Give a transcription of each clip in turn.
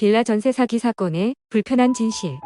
빌라 전세 사기 사건의 불편한 진실.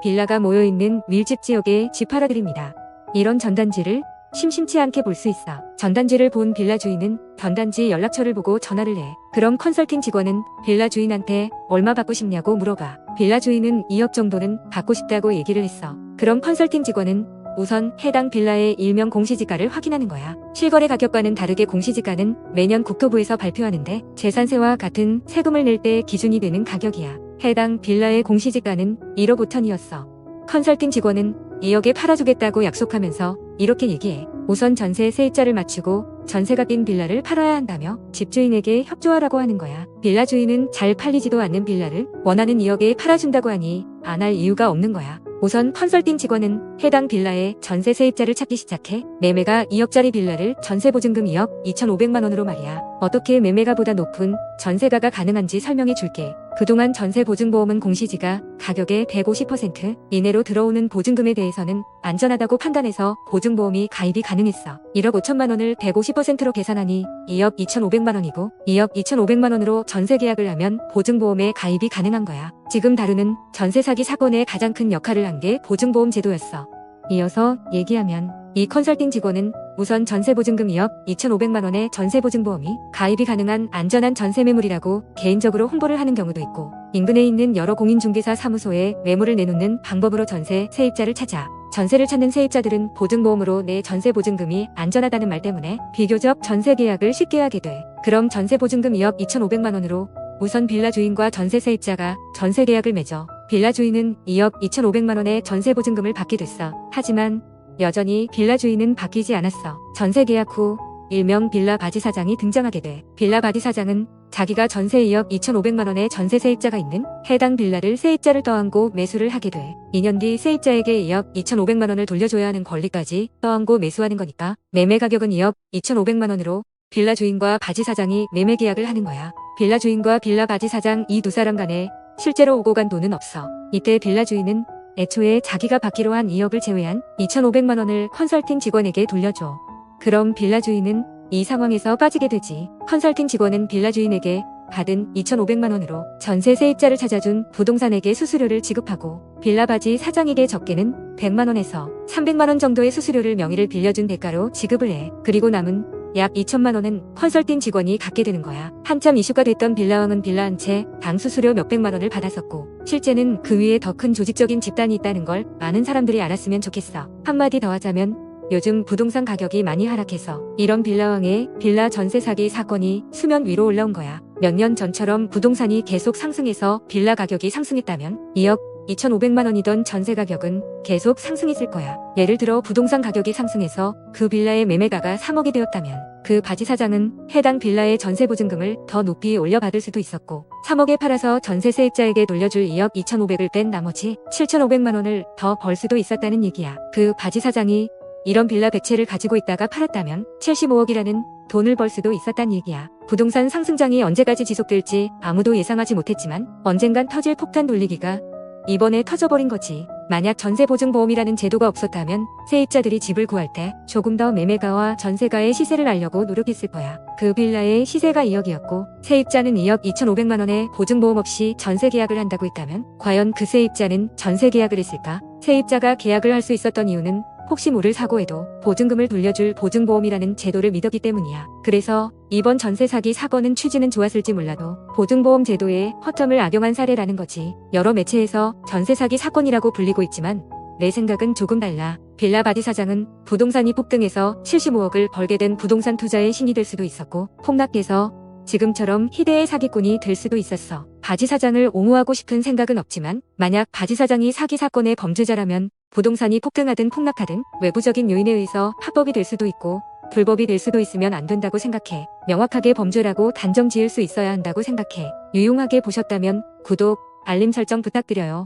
빌라가 모여있는 밀집 지역의 집 팔아드립니다. 이런 전단지를 심심치 않게 볼 수 있어. 전단지를 본 빌라 주인은 전단지 연락처를 보고 전화를 해. 그럼 컨설팅 직원은 빌라 주인한테 얼마 받고 싶냐고 물어봐. 빌라 주인은 2억 정도는 받고 싶다고 얘기를 했어. 그럼 컨설팅 직원은 우선 해당 빌라의 일명 공시지가를 확인하는 거야. 실거래 가격과는 다르게 공시지가는 매년 국토부에서 발표하는데 재산세와 같은 세금을 낼 때 기준이 되는 가격이야. 해당 빌라의 공시지가는 1억 5천이었어. 컨설팅 직원은 2억에 팔아주겠다고 약속하면서 이렇게 얘기해. 우선 전세 세입자를 맞추고 전세가 낀 빌라를 팔아야 한다며 집주인에게 협조하라고 하는 거야. 빌라 주인은 잘 팔리지도 않는 빌라를 원하는 2억에 팔아준다고 하니 안 할 이유가 없는 거야. 우선 컨설팅 직원은 해당 빌라의 전세 세입자를 찾기 시작해. 매매가 2억짜리 빌라를 전세보증금 2억 2,500만 원으로 말이야. 어떻게 매매가보다 높은 전세가가 가능한지 설명해 줄게. 그동안 전세보증보험은 공시지가 가격의 150% 이내로 들어오는 보증금에 대해서는 안전하다고 판단해서 보증보험이 가입이 가능했어. 1억 5천만 원을 150%로 계산하니 2억 2,500만 원이고 2억 2,500만 원으로 전세 계약을 하면 보증보험에 가입이 가능한 거야. 지금 다루는 전세 사기 사건의 가장 큰 역할을 한 게 보증보험 제도였어. 이어서 얘기하면 이 컨설팅 직원은 우선 전세보증금 2억 2,500만 원의 전세보증보험이 가입이 가능한 안전한 전세매물이라고 개인적으로 홍보를 하는 경우도 있고 인근에 있는 여러 공인중개사 사무소에 매물을 내놓는 방법으로 전세 세입자를 찾아 전세를 찾는 세입자들은 보증보험으로 내 전세보증금이 안전하다는 말 때문에 비교적 전세 계약을 쉽게 하게 돼. 그럼 전세보증금 2억 2,500만 원으로 우선 빌라 주인과 전세 세입자가 전세 계약을 맺어 빌라 주인은 2억 2,500만 원의 전세 보증금을 받게 됐어. 하지만 여전히 빌라 주인은 바뀌지 않았어. 전세 계약 후 일명 빌라 바지 사장이 등장하게 돼. 빌라 바지 사장은 자기가 전세 2억 2,500만 원의 전세 세입자가 있는 해당 빌라를 세입자를 떠안고 매수를 하게 돼. 2년 뒤 세입자에게 2억 2,500만 원을 돌려줘야 하는 권리까지 떠안고 매수하는 거니까 매매 가격은 2억 2,500만 원으로 빌라 주인과 바지 사장이 매매 계약을 하는 거야. 빌라 주인과 빌라 바지 사장 이 두 사람 간에 실제로 오고 간 돈은 없어. 이때 빌라 주인은 애초에 자기가 받기로 한 2억을 제외한 2,500만 원을 컨설팅 직원에게 돌려줘. 그럼 빌라 주인은 이 상황에서 빠지게 되지. 컨설팅 직원은 빌라 주인에게 받은 2,500만 원으로 전세 세입자를 찾아준 부동산에게 수수료를 지급하고 빌라 바지 사장에게 적게는 100만 원에서 300만 원 정도의 수수료를 명의를 빌려준 대가로 지급을 해. 그리고 남은 약 2천만 원은 컨설팅 직원이 갖게 되는 거야. 한참 이슈가 됐던 빌라왕은 빌라 한 채 당 수수료 몇백만 원을 받았었고 실제는 그 위에 더 큰 조직적인 집단이 있다는 걸 많은 사람들이 알았으면 좋겠어. 한마디 더 하자면 요즘 부동산 가격이 많이 하락해서 이런 빌라왕의 빌라 전세 사기 사건이 수면 위로 올라온 거야. 몇 년 전처럼 부동산이 계속 상승해서 빌라 가격이 상승했다면 2억 2,500만 원이던 전세 가격은 계속 상승했을 거야. 예를 들어 부동산 가격이 상승해서 그 빌라의 매매가가 3억이 되었다면 그 바지 사장은 해당 빌라의 전세 보증금을 더 높이 올려받을 수도 있었고 3억에 팔아서 전세 세입자에게 돌려줄 2억 2,500을 뺀 나머지 7,500만 원을 더 벌 수도 있었다는 얘기야. 그 바지 사장이 이런 빌라 100채를 가지고 있다가 팔았다면 75억이라는 돈을 벌 수도 있었단 얘기야. 부동산 상승장이 언제까지 지속될지 아무도 예상하지 못했지만 언젠간 터질 폭탄 돌리기가 이번에 터져버린 거지. 만약 전세보증보험이라는 제도가 없었다면 세입자들이 집을 구할 때 조금 더 매매가와 전세가의 시세를 알려고 노력했을 거야. 그 빌라의 시세가 2억이었고 세입자는 2억 2,500만 원의 보증보험 없이 전세 계약을 한다고 했다면 과연 그 세입자는 전세 계약을 했을까? 세입자가 계약을 할 수 있었던 이유는 혹시 모를 사고에도 보증금을 돌려줄 보증보험이라는 제도를 믿었기 때문이야. 그래서 이번 전세 사기 사건은 취지는 좋았을지 몰라도 보증보험 제도에 허점을 악용한 사례라는 거지. 여러 매체에서 전세 사기 사건이라고 불리고 있지만 내 생각은 조금 달라. 빌라 바지 사장은 부동산이 폭등해서 75억을 벌게 된 부동산 투자의 신이 될 수도 있었고 폭락해서 지금처럼 희대의 사기꾼이 될 수도 있었어. 바지 사장을 옹호하고 싶은 생각은 없지만 만약 바지 사장이 사기 사건의 범죄자라면 부동산이 폭등하든 폭락하든 외부적인 요인에 의해서 합법이 될 수도 있고 불법이 될 수도 있으면 안 된다고 생각해. 명확하게 범죄라고 단정 지을 수 있어야 한다고 생각해. 유용하게 보셨다면 구독, 알림 설정 부탁드려요.